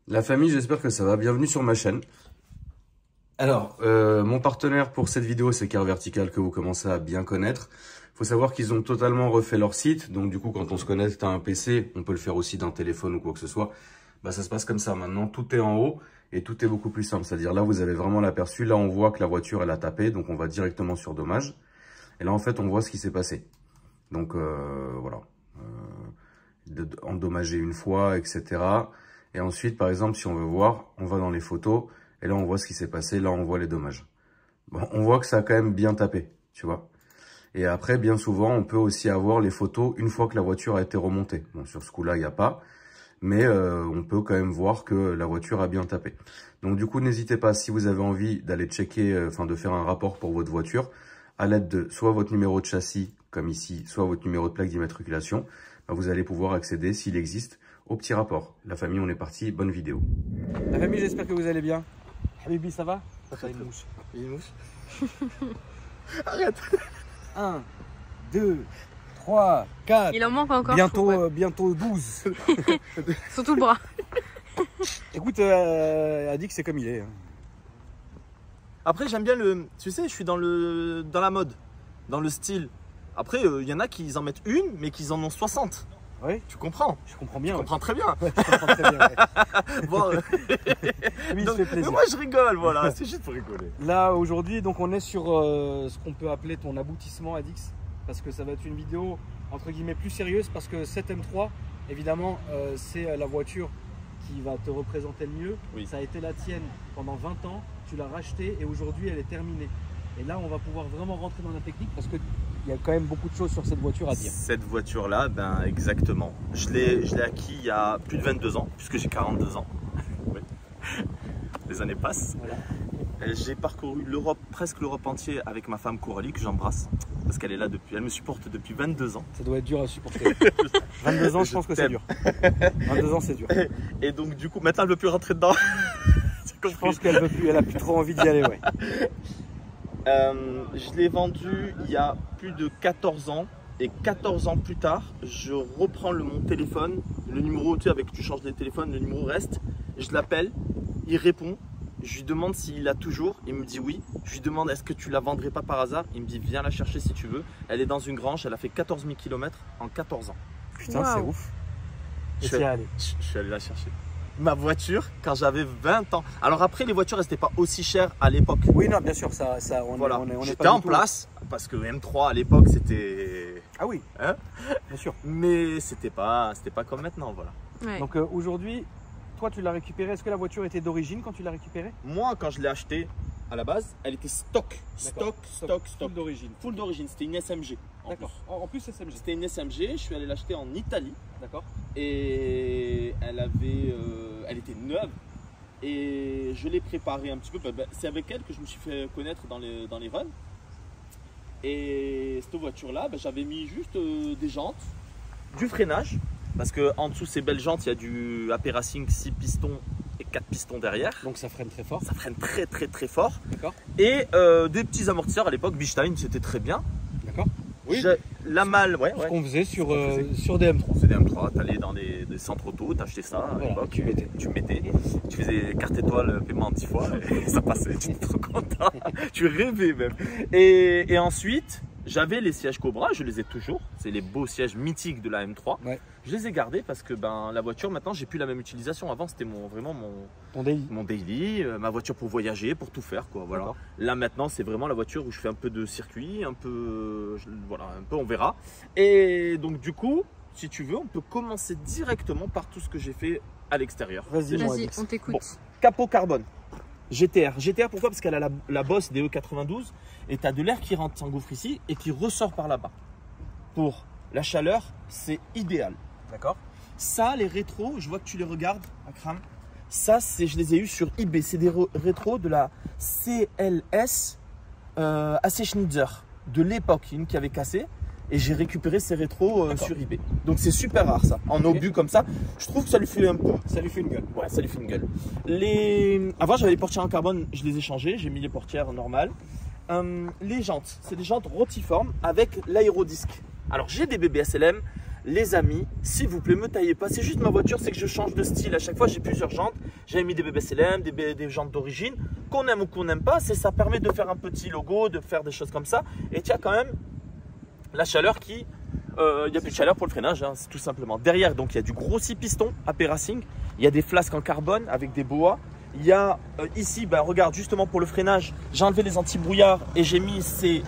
La famille, j'espère que ça va. Bienvenue sur ma chaîne. Alors, mon partenaire pour cette vidéo, c'est Car Vertical, que vous commencez à bien connaître. Il faut savoir qu'ils ont totalement refait leur site. Donc du coup, quand on se connecte à un PC, on peut le faire aussi d'un téléphone ou quoi que ce soit. Bah, ça se passe comme ça. Maintenant, tout est en haut et tout est beaucoup plus simple. C'est-à-dire là, vous avez vraiment l'aperçu. Là, on voit que la voiture, elle a tapé. Donc on va directement sur dommages. Et là, en fait, on voit ce qui s'est passé. Donc voilà. Endommagé une fois, etc. Et ensuite, par exemple, si on veut voir, on va dans les photos et là, on voit ce qui s'est passé. Là, on voit les dommages. Bon, on voit que ça a quand même bien tapé, tu vois. Et après, bien souvent, on peut aussi avoir les photos une fois que la voiture a été remontée. Bon, sur ce coup-là, il n'y a pas. Mais on peut quand même voir que la voiture a bien tapé. Donc du coup, n'hésitez pas, si vous avez envie d'aller checker, de faire un rapport pour votre voiture, à l'aide de soit votre numéro de châssis, comme ici, soit votre numéro de plaque d'immatriculation, vous allez pouvoir accéder, s'il existe, au petit rapport. La famille, on est parti, bonne vidéo. La famille, j'espère que vous allez bien. Habibi, ça va? Ça, une mouche. Une mouche. Arrête. 1, 2, 3, 4. Il en manque encore. Bientôt 12. Surtout le bras. Écoute, Adik, c'est comme il est. Après, j'aime bien le. Tu sais, je suis dans la mode, dans le style. Après, il y en a qui en mettent une, mais qui en ont 60. Oui. Tu comprends? Je comprends bien. Je comprends très bien. Ouais, je comprends très bien. Ouais. Bon, Oui, donc, ça fait plaisir. mais moi, je rigole, voilà. C'est juste pour rigoler. Là, aujourd'hui, donc on est sur ce qu'on peut appeler ton aboutissement, Adix. Parce que ça va être une vidéo, entre guillemets, plus sérieuse. Parce que cette M3, évidemment, c'est la voiture qui va te représenter le mieux. Oui. Ça a été la tienne pendant 20 ans. Tu l'as rachetée et aujourd'hui, elle est terminée. Et là, on va pouvoir vraiment rentrer dans la technique parce qu'il y a quand même beaucoup de choses sur cette voiture à dire. Cette voiture-là, ben exactement. Je l'ai acquis il y a plus de 22 ans, puisque j'ai 42 ans. Ouais. Les années passent. Voilà. J'ai parcouru l'Europe, presque l'Europe entière avec ma femme Coralie, que j'embrasse. Parce qu'elle est là depuis, elle me supporte depuis 22 ans. Ça doit être dur à supporter. 22 ans, je pense que c'est dur. 22 ans, c'est dur. Et donc, du coup, maintenant, elle ne veut plus rentrer dedans. Je pense qu'elle veut plus, elle a plus trop envie d'y aller, ouais. Je l'ai vendu il y a plus de 14 ans. Et 14 ans plus tard, je reprends mon téléphone, le numéro, tu sais, avec tu changes les téléphones, le numéro reste. Je l'appelle, il répond. Je lui demande s'il l'a toujours, il me dit oui. Je lui demande est-ce que tu la vendrais pas par hasard. Il me dit viens la chercher si tu veux. Elle est dans une grange, elle a fait 14 000 km en 14 ans. Putain, Wow. c'est ouf. Je Et suis t'y es allé. allé la chercher. Ma voiture, quand j'avais 20 ans. Alors après, les voitures, elles n'étaient pas aussi chères à l'époque. Oui, non, bien sûr, Voilà. on est J'étais pas en du tout- place, parce que M3 à l'époque, c'était... Ah oui, Hein, bien sûr. mais c'était pas comme maintenant, voilà. Ouais. Donc aujourd'hui, toi, tu l'as récupérée. Est-ce que la voiture était d'origine quand tu l'as récupérée? Moi, quand je l'ai achetée, à la base, elle était stock. D'accord. Stock. Full d'origine. Full d'origine, c'était une SMG. D'accord. En plus, SMG. C'était une SMG, je suis allé l'acheter en Italie. D'accord. Et elle était neuve. Et je l'ai préparée un petit peu. C'est avec elle que je me suis fait connaître dans les runs. Et cette voiture-là, j'avais mis juste des jantes, du freinage. Parce qu'en dessous, ces belles jantes, il y a du AP Racing 6 pistons et 4 pistons derrière. Donc ça freine très fort. Ça freine très fort. D'accord. Et des petits amortisseurs à l'époque, Bichstein, c'était très bien. D'accord. Oui. La malle, ouais. Ce qu'on faisait sur faisait. des M3. C'est des M3, t'allais dans des centres auto, t'achetais ça à Voilà, l'époque, tu mettais. tu faisais carte étoile, paiement 10 fois, et ça passait, tu étais trop content, tu rêvais même. Et ensuite, j'avais les sièges Cobra, je les ai toujours, c'est les beaux sièges mythiques de la M3. Ouais. Je les ai gardés parce que la voiture, maintenant, j'ai plus la même utilisation. Avant, c'était vraiment Ton daily. mon daily, ma voiture pour voyager, pour tout faire, quoi. Voilà. Là maintenant, c'est vraiment la voiture où je fais un peu de circuit, un peu, on verra. Et donc du coup, si tu veux, on peut commencer directement par tout ce que j'ai fait à l'extérieur. Vas-y, mon Vas-y, Adix. on t'écoute. Bon. Capot carbone. GTR. GTR pourquoi? Parce qu'elle a la bosse des E92 et tu as de l'air qui rentre, s'engouffre ici et qui ressort par là-bas. Pour la chaleur, c'est idéal. D'accord. Ça, les rétros, je vois que tu les regardes, Akram. Ça, je les ai eus sur eBay. C'est des rétros de la CLS AC Schnitzer de l'époque, une qui avait cassé. Et j'ai récupéré ces rétros sur eBay. Donc c'est super rare ça, en obus comme ça. Je trouve que ça lui fait un peu. Ça lui fait une gueule. Ouais, ça lui fait une gueule. Avant j'avais les portières en carbone, je les ai changées, j'ai mis les portières normales. Les jantes, c'est des jantes rotiformes avec l'aérodisque. Alors j'ai des BBSLM, Les amis, s'il vous plaît, me taillez pas. C'est juste ma voiture, c'est que je change de style. À chaque fois, j'ai plusieurs jantes. J'avais mis des BBCLM, des jantes d'origine. Qu'on aime ou qu'on n'aime pas, ça permet de faire un petit logo, de faire des choses comme ça. Et tu as quand même la chaleur qui... Il n'y a plus de chaleur pour le freinage, hein, c'est tout simplement. Derrière, donc, il y a du gros 6 pistons AP Racing. Il y a des flasques en carbone avec des boas. Il y a ici, regarde, justement pour le freinage, j'ai enlevé les anti-brouillards et j'ai mis ces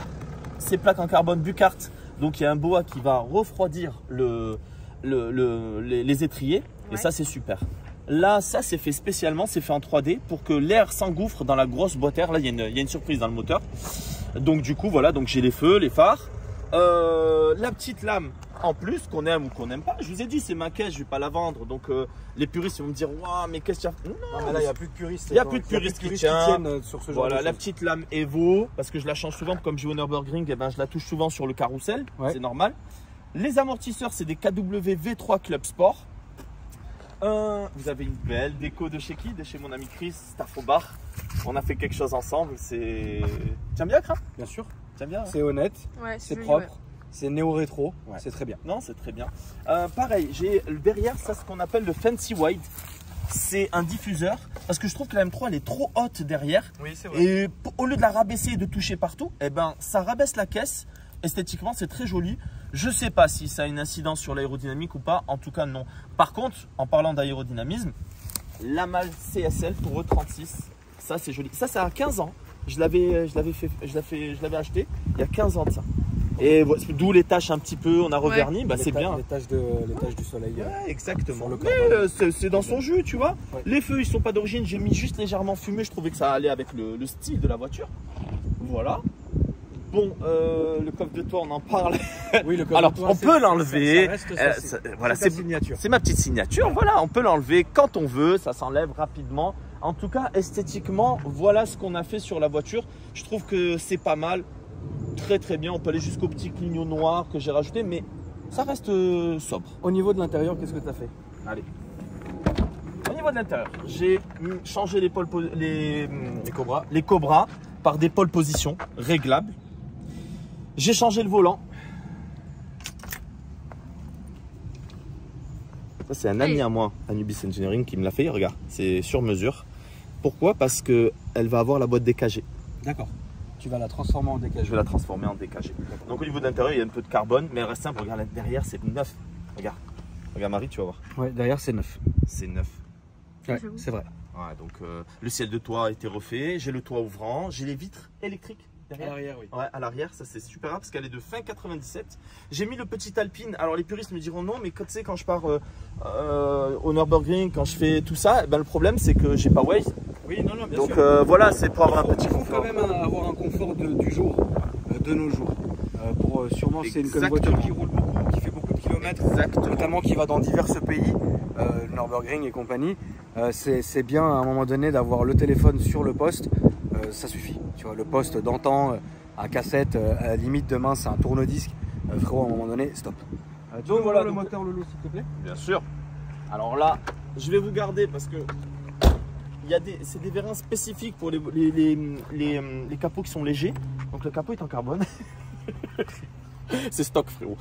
plaques en carbone Bucart. Donc il y a un boa qui va refroidir les étriers. Ouais. Et ça, c'est super. Là, ça, c'est fait spécialement, c'est fait en 3D pour que l'air s'engouffre dans la grosse boîte air. Là, il y a une surprise dans le moteur. Donc du coup, voilà, donc j'ai les feux, les phares. La petite lame en plus, qu'on aime ou qu'on n'aime pas. Je vous ai dit, c'est ma caisse, je ne vais pas la vendre. Donc les puristes vont me dire, waouh, mais qu'est-ce qu'il y a? Non, mais là, il n'y a plus de puristes. Il n'y a plus de puristes qui tiennent sur ce genre voilà, de la choses. petite lame Evo, parce que je la change souvent, comme je joue au Nürburgring, eh ben, je la touche souvent sur le carrousel, ouais. C'est normal. Les amortisseurs, c'est des KW V3 Club Sport. Vous avez une belle déco de chez qui? De chez mon ami Chris, Staffobar. On a fait quelque chose ensemble. C'est. Tiens bien, Cram? Bien sûr. Tiens bien. C'est honnête, ouais, c'est propre. Ouais. C'est néo-rétro, ouais. C'est très bien. Non, c'est très bien. Pareil, j'ai derrière ça ce qu'on appelle le Fancy Wide. C'est un diffuseur parce que je trouve que la M3 elle est trop haute derrière. Oui, c'est vrai. Et au lieu de la rabaisser et de toucher partout, eh ben, ça rabaisse la caisse. Esthétiquement, c'est très joli. Je ne sais pas si ça a une incidence sur l'aérodynamique ou pas. En tout cas, non. Par contre, en parlant d'aérodynamisme, la malle CSL pour E36, ça c'est joli. Ça a 15 ans. Je l'avais acheté il y a 15 ans de ça. Et d'où les taches un petit peu, on a reverni, ouais. C'est bien. Les taches du soleil. Ouais, exactement. Mais c'est dans son jus, tu vois. Ouais. Les feux, ils sont pas d'origine. J'ai mis juste légèrement fumé. Je trouvais que ça allait avec le style de la voiture. Voilà. Bon, le coffre de toit, on en parle. Oui, le coffre alors, de toit, on peut l'enlever. Voilà, c'est ma petite signature. Voilà, on peut l'enlever quand on veut. Ça s'enlève rapidement. En tout cas, esthétiquement, voilà ce qu'on a fait sur la voiture. Je trouve que c'est pas mal. Très très bien, on peut aller jusqu'au petit clignot noir que j'ai rajouté, mais ça reste sobre. Au niveau de l'intérieur, qu'est-ce que tu as fait? Allez. Au niveau de l'intérieur, j'ai changé les Cobras par des pole position réglables. J'ai changé le volant. Ça, c'est un ami à moi, Anubis Engineering, qui me l'a fait. Regarde, c'est sur mesure. Pourquoi? Parce qu'elle va avoir la boîte DKG. D'accord. Tu vas la transformer en DKG. Je vais la transformer en DKG. Donc au niveau de l'intérieur, il y a un peu de carbone, mais elle reste simple. Regarde, derrière, c'est neuf. Regarde. Regarde Marie, tu vas voir. Ouais, derrière, c'est neuf. C'est neuf. Ouais, c'est vrai. Ouais, donc le ciel de toit a été refait. J'ai le toit ouvrant. J'ai les vitres électriques. Derrière. À l'arrière, oui. Ouais, à l'arrière, ça c'est super rare parce qu'elle est de fin 97. J'ai mis le petit Alpine. Alors les puristes me diront non, mais tu sais, quand je pars au Nürburgring, quand je fais tout ça, ben, le problème c'est que j'ai pas Waze. Oui, non, bien donc, sûr. voilà, c'est pour avoir un petit confort. confort. Il faut quand même avoir un confort du jour, de nos jours. Sûrement, c'est une voiture qui roule beaucoup, qui fait beaucoup de kilomètres, notamment qui va dans divers pays, Nürburgring et compagnie. C'est bien à un moment donné d'avoir le téléphone sur le poste. Ça suffit, tu vois, le poste d'antan à cassette, à la limite demain c'est un tourne-disque, frérot, à un moment donné, stop. Donc voilà le moteur Lolo, s'il te plaît. Bien sûr. Alors là, je vais vous garder parce que c'est des vérins spécifiques pour les capots qui sont légers. Donc le capot est en carbone. C'est stock, frérot.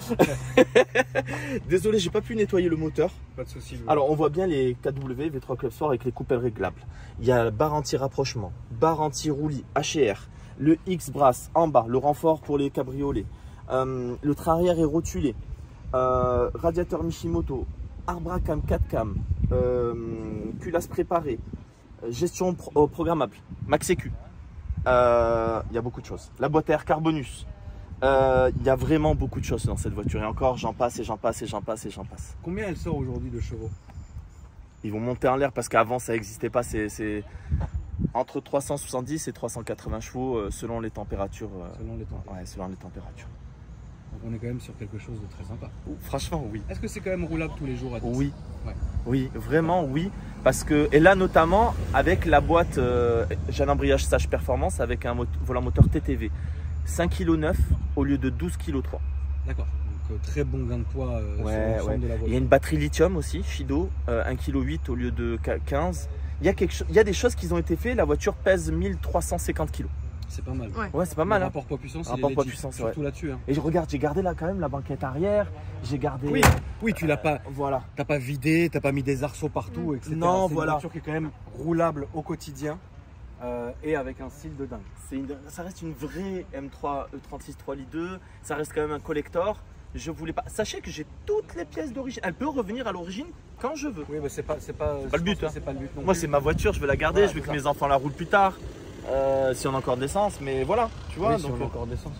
Désolé, j'ai pas pu nettoyer le moteur. Pas de souci. Alors, on voit bien les KW V3 Club Sport avec les coupelles réglables. Il y a barre anti-rapprochement, barre anti-roulis, HR, le X-Brass en bas, le renfort pour les cabriolets. Le train arrière est rotulé. Radiateur Mishimoto, Arbracam 4 cam, culasse préparée, gestion programmable, Max EQ. Il y a beaucoup de choses. La boîte à air Carbonus. Il y a vraiment beaucoup de choses dans cette voiture. Et encore, j'en passe et j'en passe et j'en passe et j'en passe. Combien elle sort aujourd'hui de chevaux? Ils vont monter en l'air parce qu'avant ça n'existait pas. C'est entre 370 et 380 chevaux selon les températures. Selon les températures. Ouais, selon les températures. Donc on est quand même sur quelque chose de très sympa. Franchement, oui. Est-ce que c'est quand même roulable tous les jours à 10? Oui. Ouais. Oui, vraiment oui. Parce que, et là notamment avec la boîte, j'ai un embrayage Sage Performance avec un volant moteur TTV. 5,9 kg au lieu de 12,3 kg. D'accord, donc très bon gain de poids sur l'ensemble de la voiture. Il y a une batterie lithium aussi, Shido, 1,8 kg au lieu de 15 kg. Il y a des choses qui ont été faites, la voiture pèse 1350 kg. c'est pas mal. Ouais. Ouais, c'est pas mal. Le Hein. rapport poids-puissance, Rapport il est légitime, poids-puissance, surtout ouais. là-dessus. Hein. Et je regarde, j'ai gardé là quand même la banquette arrière. J'ai gardé. Oui, tu l'as pas. Voilà. T'as pas vidé, t'as pas mis des arceaux partout, etc. Non, c'est voilà. une voiture qui est quand même roulable au quotidien et avec un style de dingue. Ça reste une vraie M3 E36 3 litres 2. Ça reste quand même un collector. Je voulais pas. Sachez que j'ai toutes les pièces d'origine. Elle peut revenir à l'origine quand je veux. Oui, mais c'est pas le but, hein. C'est pas le but non Moi, plus. c'est ma voiture, je veux la garder. Ouais, je veux c'est que ça. mes enfants la roulent plus tard. Si on a encore d'essence, mais voilà, tu vois. Oui, si donc, on a encore d'essence.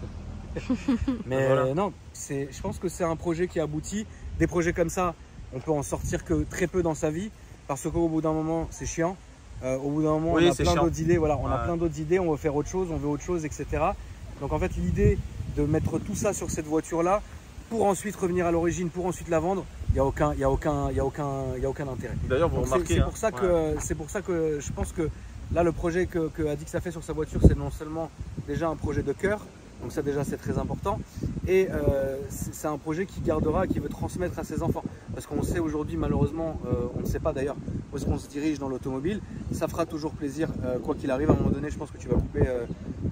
Ouais. Mais Voilà. non, je pense que c'est un projet qui aboutit. Des projets comme ça, on peut en sortir que très peu dans sa vie parce qu'au bout d'un moment, c'est chiant. Au bout d'un moment, Oui, on a c'est plein chiant. d'autres idées. Voilà, on a Ouais. plein d'autres idées. On veut faire autre chose, on veut autre chose, etc. Donc en fait, l'idée de mettre tout ça sur cette voiture-là pour ensuite revenir à l'origine, pour ensuite la vendre, il n'y a aucun intérêt. D'ailleurs, vous Donc, remarquez. c'est hein. pour ça Ouais. que c'est pour ça que je pense que là le projet que Adix a fait sur sa voiture, c'est non seulement déjà un projet de cœur, donc ça déjà c'est très important, et c'est un projet qui gardera, qui veut transmettre à ses enfants, parce qu'on sait aujourd'hui malheureusement, on ne sait pas d'ailleurs où est-ce qu'on se dirige dans l'automobile. Ça fera toujours plaisir, quoi qu'il arrive. À un moment donné, je pense que tu vas couper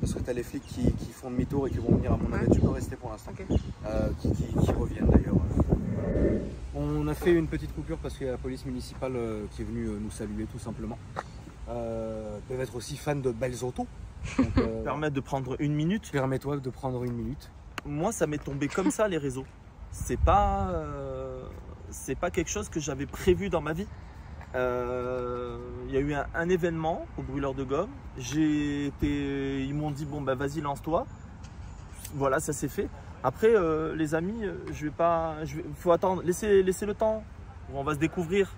parce que tu as les flics qui font demi-tour et qui vont venir à mon avis. Tu peux rester pour l'instant. Ok. Qui reviennent d'ailleurs. On a fait une petite coupure parce qu'il y a la police municipale qui est venue nous saluer tout simplement. Peuvent être aussi fans de belles autos. Donc, Permettre de prendre une minute. permets-toi de prendre une minute. Moi, ça m'est tombé comme ça, les réseaux. C'est pas quelque chose que j'avais prévu dans ma vie. Il y a eu un événement au brûleur de gomme. Ils m'ont dit bon bah vas-y lance-toi. Voilà, ça s'est fait. Après les amis, faut attendre, laissez le temps. On va se découvrir.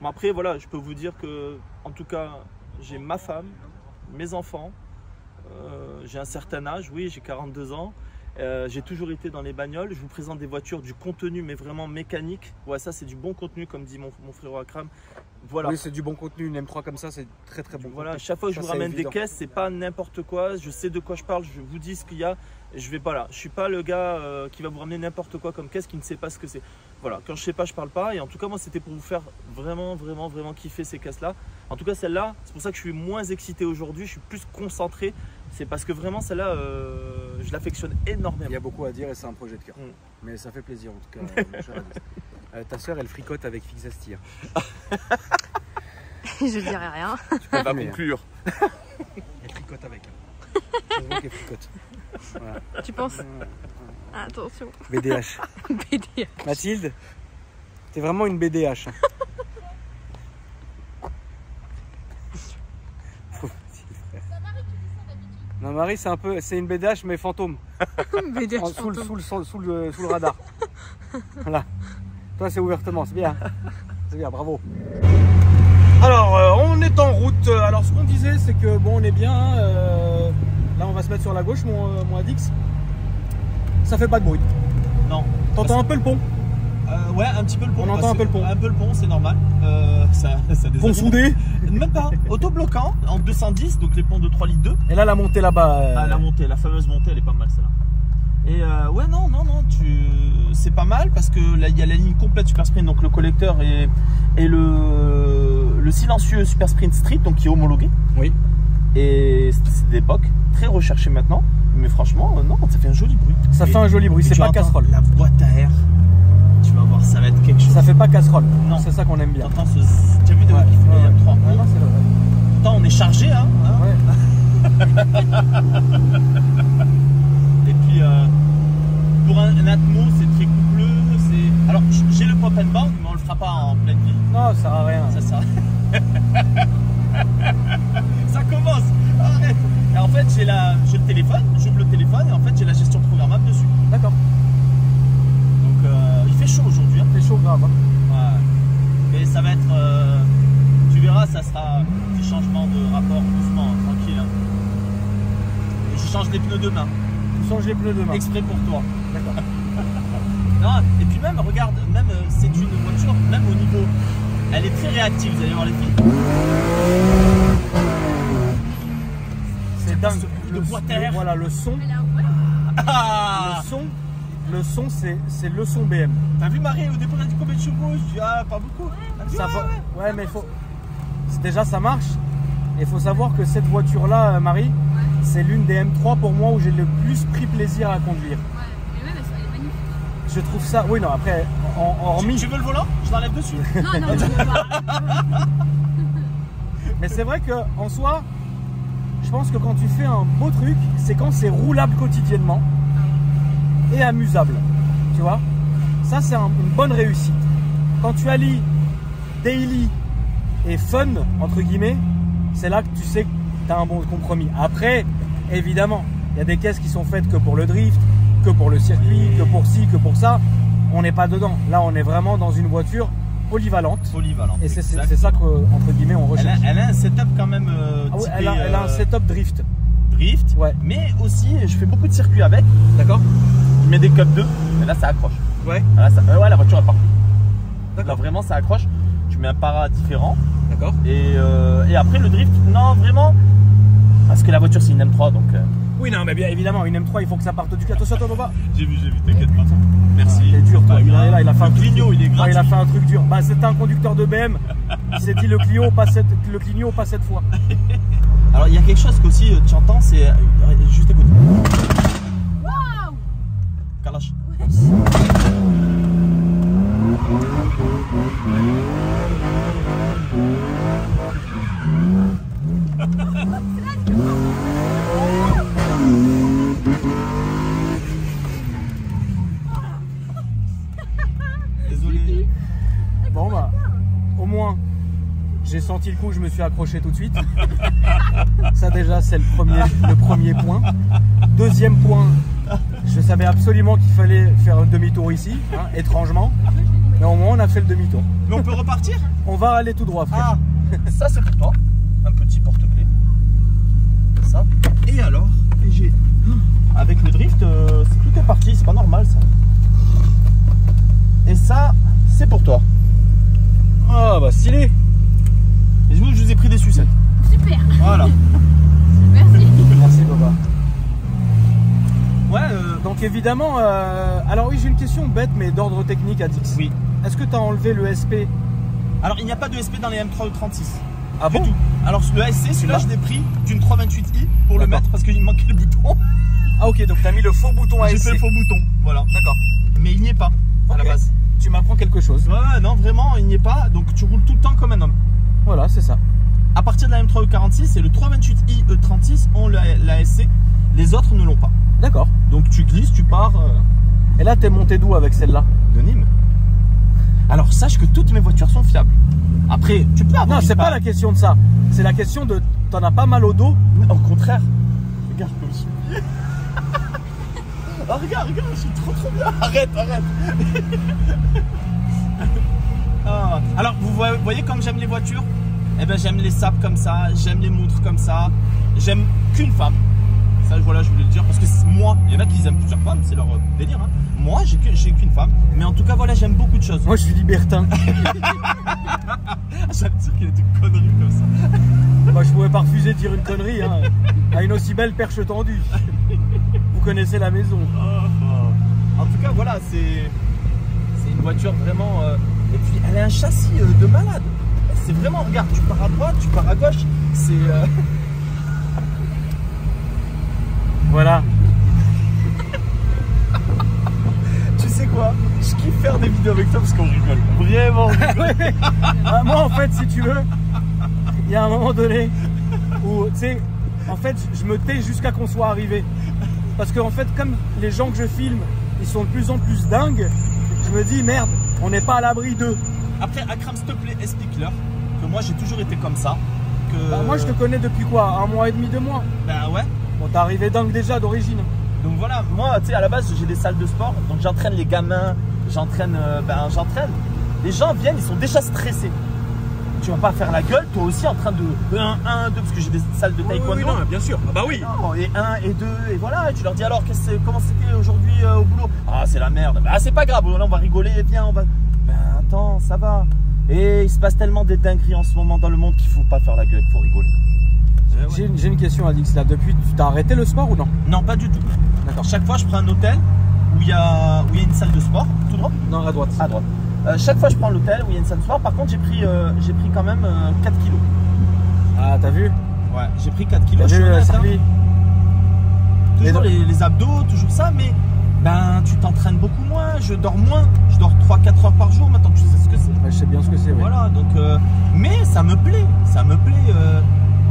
Bon, après voilà, je peux vous dire que en tout cas j'ai ma femme, mes enfants. J'ai un certain âge, oui, j'ai 42 ans. J'ai toujours été dans les bagnoles. Je vous présente des voitures, du contenu, mais vraiment mécanique. Ouais, ça, c'est du bon contenu, comme dit mon frérot Akram. Voilà. Oui, c'est du bon contenu. Une M3 comme ça, c'est très très bon. Voilà, contenu. chaque fois que je Ça, vous c'est ramène évident. des caisses, c'est pas n'importe quoi. Je sais de quoi je parle, je vous dis ce qu'il y a. Je vais pas là. Je suis pas le gars qui va vous ramener n'importe quoi comme caisse qui ne sait pas ce que c'est. Voilà, quand je sais pas, je parle pas. Et en tout cas, moi, c'était pour vous faire vraiment kiffer ces caisses-là. En tout cas, celle-là, c'est pour ça que je suis moins excité aujourd'hui. Je suis plus concentré. C'est parce que vraiment, celle-là, je l'affectionne énormément. Il y a beaucoup à dire et c'est un projet de cœur. Mais ça fait plaisir en tout cas. mon cher Adix. Ta soeur, elle fricote avec Fix Astir. Je dirais rien. On va Mais, conclure. Elle fricote avec. On voit qu'elle fricote. Voilà. Tu penses? Attention. BDH. BD. Mathilde, t'es vraiment une BDH. Non, Marie, c'est une BDH mais fantôme. BD. Sous le radar. Voilà. Toi, c'est ouvertement, c'est bien. C'est bien, bravo. Alors, on est en route. Alors, ce qu'on disait, c'est que bon, on est bien. Là, on va se mettre sur la gauche, mon Adix. Ça fait pas de bruit. Non. T'entends un peu le pont. Ouais, un petit peu le pont. On entend un peu le pont. Un peu le pont, c'est normal. Ça Pont soudé. Même pas. Autobloquant en 210, donc les ponts de 3 litres 2. Et là, la montée là-bas. Ah, la montée, la fameuse montée, elle est pas mal celle-là. Et ouais, non, c'est pas mal parce que là, il y a la ligne complète Super Sprint, donc le collecteur et le silencieux Super Sprint Street, donc qui est homologué. Oui. Et c'est d'époque, très recherché maintenant. Mais franchement, non, ça fait un joli bruit. Ça fait un joli bruit, c'est tu pas entends casserole. La boîte à air, tu vas voir, ça va être quelque chose. Ça fait pas casserole. Non. C'est ça qu'on aime bien. T'entends ce. Tu as vu de Ouais, qui fait ouais, M3. ouais, non, c'est vrai. Pourtant, on est chargé, hein. Ouais. Et puis, pour un Atmo, c'est très coupleux. Alors, j'ai le pop and bang, mais on le fera pas en pleine vie. Non, ça sert à rien. Ça sert. Ça commence. Arrête. Et en fait, j'ai le téléphone, j'ouvre le téléphone et en fait, j'ai la gestion programmable dessus. D'accord. Donc, il fait chaud aujourd'hui. Hein. C'est chaud grave. Hein. Ouais. Mais ça va être. Tu verras, ça sera un petit changement de rapport doucement, tranquille. Hein. Et je change les pneus demain. Tu changes les pneus demain. Exprès pour toi. D'accord. Non, et puis même, regarde, même c'est une voiture, même au niveau, elle est très réactive, vous allez voir les filles. C'est dingue. Ce bruit de boîte à air. Voilà, le son. Ah, Le son, c'est le son BM. t'as vu Marie, au départ elle dit combien de chevaux? Je dis ah, pas beaucoup. Elle dit, Ça ouais, va. ouais. Ouais, mais déjà ça marche. Et il faut savoir que cette voiture-là, Marie, c'est l'une des M3 pour moi où j'ai le plus pris plaisir à conduire. Ouais, mais même elle est magnifique. Je trouve ça, oui non après, hormis... Tu veux le volant? Je l'enlève dessus. Non, non, je veux pas. Mais c'est vrai qu'en soi, je pense que quand tu fais un beau truc, c'est quand c'est roulable quotidiennement et amusable. Tu vois? Ça, c'est une bonne réussite. Quand tu allies daily et fun, entre guillemets, c'est là que tu sais que tu as un bon compromis. Après, évidemment, il y a des caisses qui sont faites que pour le drift, que pour le circuit, que pour ci, que pour ça. On n'est pas dedans. Là, on est vraiment dans une voiture polyvalente. Polyvalente. Et c'est ça qu'entre guillemets, on recherche. Elle a un setup quand même Ah oui, typé, elle a un setup drift. drift. Ouais. Mais aussi, je fais beaucoup de circuits avec. D'accord? Je mets des cups 2. Et là, ça accroche. Ouais. Là, ouais, la voiture, elle part. Là, D'accord. vraiment, ça accroche. Tu mets un para différent. D'accord. Et après, le drift, non, vraiment. Parce que la voiture, c'est une M3. Donc. Oui, non, mais bien évidemment, une M3, il faut que ça parte du cul. Attention, toi, papa. J'ai vu, t'inquiète pas. Merci. Il est dur, toi. Il a fait un Le truc. Clio, il est Ah, gratuit. il a fait un truc dur. Bah, c'était un conducteur de BM. Il s'est dit le Clio, pas cette fois. Alors, il y a quelque chose qu'aussi tu entends, c'est. Juste écoute. Waouh! Kalash. Désolé. Bon, bah, au moins, j'ai senti le coup, je me suis accroché tout de suite. Ça, déjà, c'est le premier point. Deuxième point, je savais absolument qu'il fallait faire un demi-tour ici, hein, étrangement. Mais au moins, on a fait le demi-tour. Mais on peut repartir? On va aller tout droit, frère. Ah, ça c'est pour toi. Un petit porte-clés. Ça. Et alors, avec le drift, tout est parti, c'est pas normal ça. Et ça, c'est pour toi. Ah, bah, stylé. Et je vous ai pris des sucettes. Super! Voilà. Merci! Merci, papa. Ouais, Donc, évidemment, alors oui, j'ai une question bête, mais d'ordre technique, Adix. oui. Est-ce que tu as enlevé le SP? Alors, il n'y a pas de SP dans les M3 ou 36. Ah Du bon? tout. Alors, le ASC, celui-là, je l'ai pris d'une 328i pour le D'accord. mettre parce qu'il me manquait le bouton. Ah, ok, donc tu as mis le faux bouton J'ai ASC. fait le faux bouton. Voilà. D'accord. Mais il n'y est pas à la Ok. base. Tu m'apprends quelque chose. Ouais, non, vraiment, il n'y est pas. Donc, tu roules tout le temps comme un homme. Voilà, c'est ça. À partir de la M3 E46 et le 328i E36 ont l'ASC, les autres ne l'ont pas. D'accord. Donc tu glisses, tu pars Et là, t'es monté d'où avec celle-là? de Nîmes. Alors sache que toutes mes voitures sont fiables. Après, tu peux avoir Non, une c'est pas part- la question de ça. C'est la question de t'en as pas mal au dos. Au contraire. Regarde comme je suis. Oh, regarde, je suis trop bien. Arrête. Ah, alors vous voyez comme j'aime les voitures? Eh ben j'aime les sapes comme ça, j'aime les montres comme ça, j'aime qu'une femme. Ça voilà, je voulais le dire parce que moi, il y en a qui aiment plusieurs femmes, c'est leur délire. Hein. Moi, j'ai qu'une femme, mais en tout cas voilà, j'aime beaucoup de choses. Moi, je suis libertin. J'aime dire qu'il y a des conneries comme ça. Moi, je pouvais pas refuser de dire une connerie. Hein. À une aussi belle perche tendue. Vous connaissez la maison. En tout cas, voilà, c'est une voiture vraiment. Et puis, elle a un châssis de malade. C'est vraiment, regarde, tu pars à droite, tu pars à gauche. C'est. Voilà. Tu sais quoi? Je kiffe faire des vidéos avec toi parce qu'on rigole. Vraiment, on rigole. Ah, moi, en fait, si tu veux, il y a un moment donné où, tu sais, en fait, je me tais jusqu'à qu'on soit arrivé. Parce que, en fait, comme les gens que je filme, ils sont de plus en plus dingues, je me dis, merde, on n'est pas à l'abri d'eux. Après, Akram, s'il te plaît, explique-leur que moi j'ai toujours été comme ça. Que... Bah, moi, je te connais depuis quoi? 1 mois et demi, 2 mois? Ben ouais. Bon, t'es arrivé dingue déjà d'origine. Donc voilà, moi, tu sais, à la base, j'ai des salles de sport. Donc j'entraîne les gamins, j'entraîne. Les gens viennent, ils sont déjà stressés. Tu vas pas faire la gueule, toi aussi, en train de 1, 2, parce que j'ai des salles de taekwondo. bien sûr. Ah bah oui. Non, et 1 et 2, et voilà, et tu leur dis alors comment c'était aujourd'hui au boulot? Ah, c'est la merde. Bah, c'est pas grave, là on va rigoler, viens, on va. Ben attends, ça va. Et il se passe tellement des dingueries en ce moment dans le monde qu'il faut pas faire la gueule, faut rigoler. J'ai une question, Adix, là. Depuis, tu t'as arrêté le sport ou non? Non, pas du tout. D'accord. Chaque fois, je prends un hôtel où il y a une salle de sport, tout droit. Non, à droite. À droite. Chaque fois, je prends l'hôtel où il y a une salle de sport. Par contre, j'ai pris quand même 4 kilos. Ah, t'as vu? Ouais, j'ai pris 4 T'as kilos. Je vu, suis honnête, hein. Charlie? Toujours les abdos, toujours ça, mais ben tu t'entraînes beaucoup moins, je dors moins, je dors 3-4 heures par jour maintenant que tu sais ce que c'est. Ouais, je sais bien ce que c'est. Oui. Voilà, donc mais ça me plaît.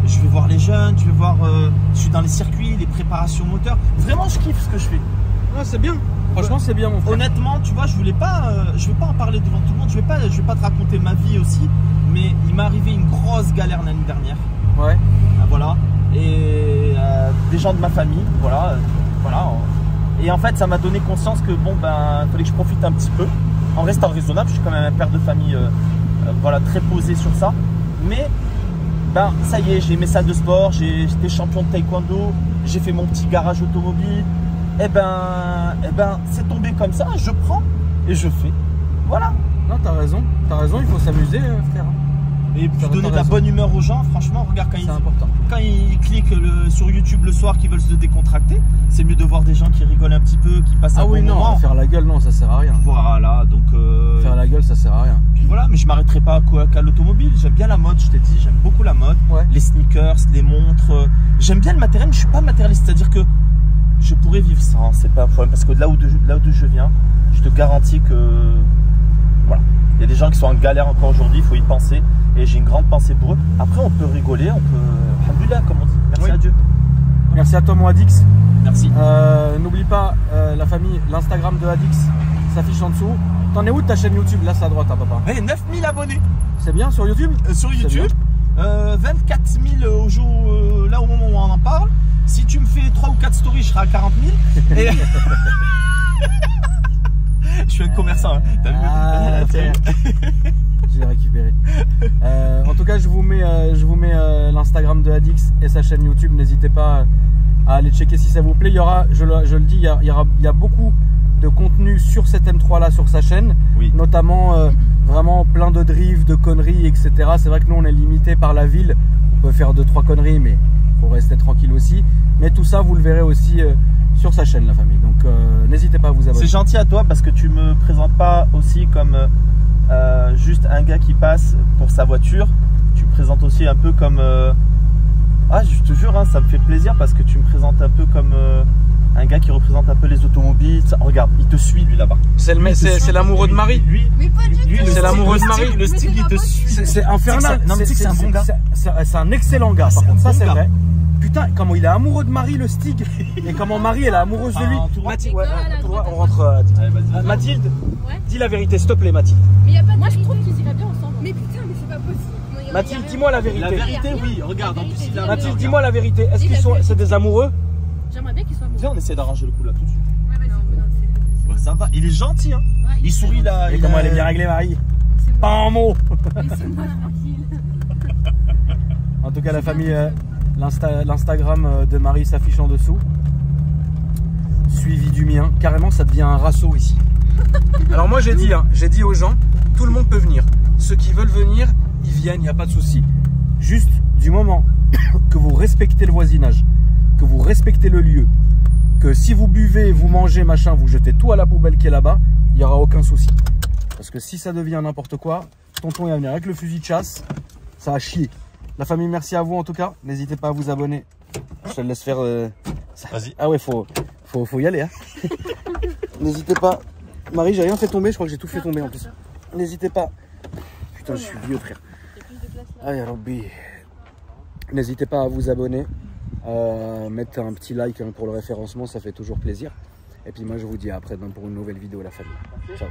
Je vais voir les jeunes, je suis dans les circuits, les préparations moteurs. Vraiment, je kiffe ce que je fais. Ouais, c'est bien. Franchement, c'est bien, mon frère. Honnêtement, tu vois, je veux pas en parler devant tout le monde. Je vais pas te raconter ma vie aussi, mais il m'est arrivé une grosse galère l'année dernière. Ouais. Voilà. Et des gens de ma famille, voilà. Et en fait, ça m'a donné conscience que bon, ben, fallait que je profite un petit peu, en restant raisonnable. Je suis quand même un père de famille, voilà, très posé sur ça. Mais ben, ça y est, j'ai mes salles de sport, j'étais champion de taekwondo, j'ai fait mon petit garage automobile. Et ben, c'est tombé comme ça. Je prends et je fais. Voilà. Non, t'as raison, il faut s'amuser, frère. Et puis T'as donner de la raison. bonne humeur aux gens, franchement, regarde C'est important. quand ils cliquent sur YouTube le soir, qui veulent se décontracter, c'est mieux de voir des gens qui rigolent un petit peu, qui passent un Ah oui, bon non, moment. faire la gueule, non, ça sert à rien. Voilà, donc Faire la gueule, ça sert à rien. puis voilà, mais je m'arrêterai pas qu'à l'automobile. J'aime bien la mode, je t'ai dit, j'aime beaucoup la mode, Ouais. les sneakers, les montres. J'aime bien le matériel, mais je suis pas matérialiste, c'est-à-dire que je pourrais vivre sans, c'est pas un problème, parce que là où je viens, je te garantis que voilà, il y a des gens qui sont en galère encore aujourd'hui, il faut y penser, et j'ai une grande pensée pour eux. Après, on peut rigoler, on peut, alhamdoulilah, comme on dit. Merci Oui. à Dieu. Merci à toi, mon Adix. Merci. N'oublie pas, la famille, l'Instagram de Adix s'affiche en dessous. T'en es où de ta chaîne YouTube? Là, c'est à droite, hein, papa. Hey, 9000 abonnés C'est bien sur YouTube? sur YouTube, 24 000 au jour, là au moment où on en parle. Si tu me fais 3 ou 4 stories, je serai à 40 000. Et... je suis un commerçant, hein. T'as vu? Ah, frère. J'ai récupéré. En tout cas, je vous mets l'Instagram de Adix et sa chaîne YouTube. N'hésitez pas à aller checker si ça vous plaît. Il y aura, je le dis, il y a beaucoup de contenu sur cet M3 là sur sa chaîne, Oui. notamment vraiment plein de drift, de conneries, etc. C'est vrai que nous on est limité par la ville. On peut faire 2-3 conneries, mais faut rester tranquille aussi. Mais tout ça, vous le verrez aussi sur sa chaîne, la famille. Donc n'hésitez pas à vous abonner. C'est gentil à toi parce que tu me présentes pas aussi comme juste un gars qui passe pour sa voiture. Tu me présentes aussi un peu comme... Ah, je te jure, hein, ça me fait plaisir parce que tu me présentes un peu comme un gars qui représente un peu les automobiles. Ça, regarde, il te suit lui là-bas. C'est l'amoureux de Marie. Lui, Mais pas du tout. c'est l'amoureux de Marie. Le style, il te suit. C'est infernal. Non, mais tu sais que c'est un bon gars. C'est un excellent gars. Ah, Par c'est contre, un ça bon c'est gars. vrai. Putain, comment il est amoureux de Marie, le Stig. Et comment Marie, elle est amoureuse de lui. Ah, tout droit. Mathilde, ouais, Voilà, tout droit, droite, on rentre. Allez, vas-y. Mathilde, Ouais. dis la vérité, s'il te plaît, Mathilde. Mais y a pas de Moi, je trouve qu'ils iraient bien ensemble. Mais putain, mais c'est pas possible. Mathilde, dis-moi la vérité. La vérité, oui, regarde, en plus il a... Mathilde, dis-moi la vérité. Est-ce Dis qu'ils la sont, vérité. c'est des amoureux? J'aimerais bien qu'ils soient amoureux. Viens, on essaie d'arranger le coup là tout de suite. Ouais, vas-y. Non, Ouais, ça va, il est gentil, hein. Ouais, Il sourit là. Et comment elle est bien réglée, Marie? c'est Pas moi. un mot. Laissez-moi tranquille. En tout cas, la famille, l'Instagram de Marie s'affiche en dessous. Suivi du mien. Carrément, ça devient un rasso ici. Alors moi, j'ai dit aux gens, tout le monde peut venir. Ceux qui veulent venir, ils viennent, il n'y a pas de souci. Juste du moment que vous respectez le voisinage, que vous respectez le lieu, que si vous buvez, vous mangez, machin, vous jetez tout à la poubelle qui est là-bas, il n'y aura aucun souci. Parce que si ça devient n'importe quoi, tonton il va venir avec le fusil de chasse, ça va chier. La famille, merci à vous en tout cas. N'hésitez pas à vous abonner. Je te laisse faire ça. Vas-y. Ah ouais, faut y aller. Hein. N'hésitez pas. Marie, j'ai rien fait tomber, je crois que j'ai tout fait tomber en plus. N'hésitez pas. Putain, je suis vieux, frère. Aïe, Rabbi. N'hésitez pas à vous abonner. Mettre un petit like hein, pour le référencement, ça fait toujours plaisir. Et puis moi, je vous dis à après pour une nouvelle vidéo, la famille. Ciao.